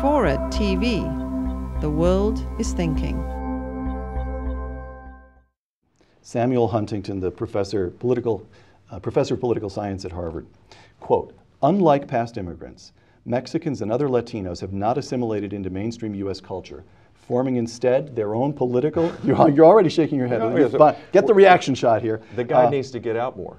FORA.tv. The world is thinking. Samuel Huntington, the professor of political science at Harvard. Quote, "Unlike past immigrants, Mexicans and other Latinos have not assimilated into mainstream U.S. culture, forming instead their own political..." You're already shaking your head. No, Get the reaction shot here. The guy needs to get out more.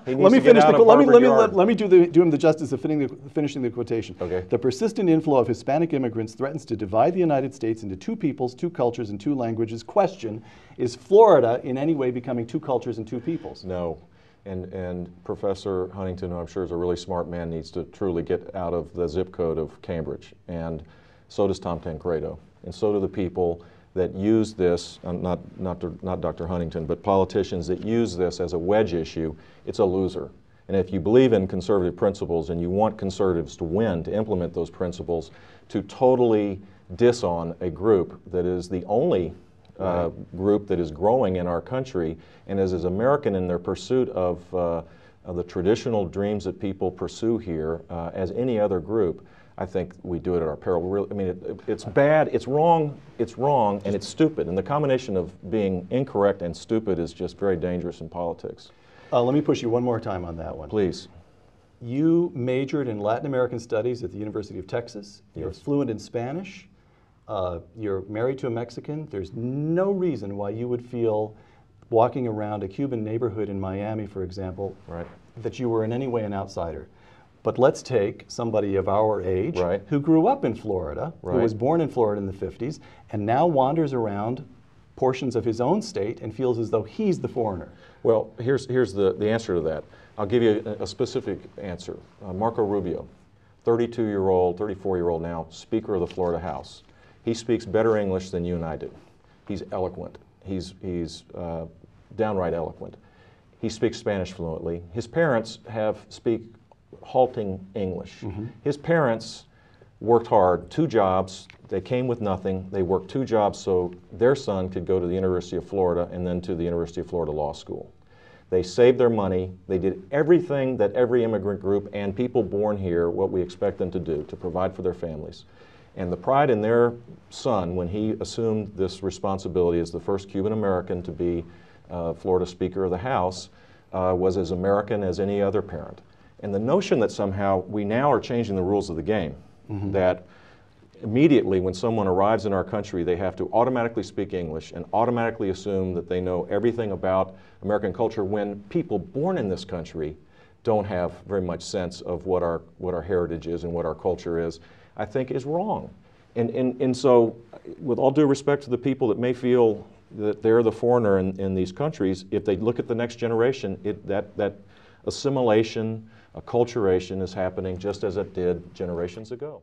Let me finish let me do him the justice of finishing the quotation. Okay. "The persistent inflow of Hispanic immigrants threatens to divide the United States into two peoples, two cultures, and two languages. Question, is Florida in any way becoming two cultures and two peoples?" No. And Professor Huntington, who I'm sure is a really smart man, needs to truly get out of the zip code of Cambridge. And so does Tom Tancredo. And so do the people that use this, not Dr. Huntington, but politicians that use this as a wedge issue. It's a loser. And if you believe in conservative principles and you want conservatives to win, to implement those principles, to totally disown a group that is the only group that is growing in our country and is as American in their pursuit of the traditional dreams that people pursue here as any other group, I think we do it at our peril. I mean, it's bad, it's wrong, and it's stupid. And the combination of being incorrect and stupid is just very dangerous in politics. Let me push you one more time on that one. Please. You majored in Latin American Studies at the University of Texas. You're Yes. fluent in Spanish. You're married to a Mexican. There's no reason why you would feel, walking around a Cuban neighborhood in Miami, for example, Right. that you were in any way an outsider. But let's take somebody of our age Right. who grew up in Florida, who Right. was born in Florida in the 50s, and now wanders around portions of his own state and feels as though he's the foreigner. Well, here's the answer to that. I'll give you a specific answer. Marco Rubio, 32-year-old, 34-year-old now, Speaker of the Florida House. He speaks better English than you and I do. He's eloquent. He's downright eloquent. He speaks Spanish fluently. His parents speak halting English. His parents worked hard, 2 jobs. They came with nothing. They worked 2 jobs so their son could go to the University of Florida and then to the University of Florida Law School. They saved their money. They did everything that every immigrant group and people born here, what we expect them to do, to provide for their families. And the pride in their son, when he assumed this responsibility as the first Cuban American to be Florida Speaker of the House, was as American as any other parent. And the notion that somehow we now are changing the rules of the game, that immediately when someone arrives in our country, they have to automatically speak English and automatically assume that they know everything about American culture, when people born in this country don't have very much sense of what our heritage is and what our culture is, I think is wrong. And so, with all due respect to the people that may feel that they're the foreigner in these countries, if they look at the next generation, that assimilation, acculturation is happening just as it did generations ago.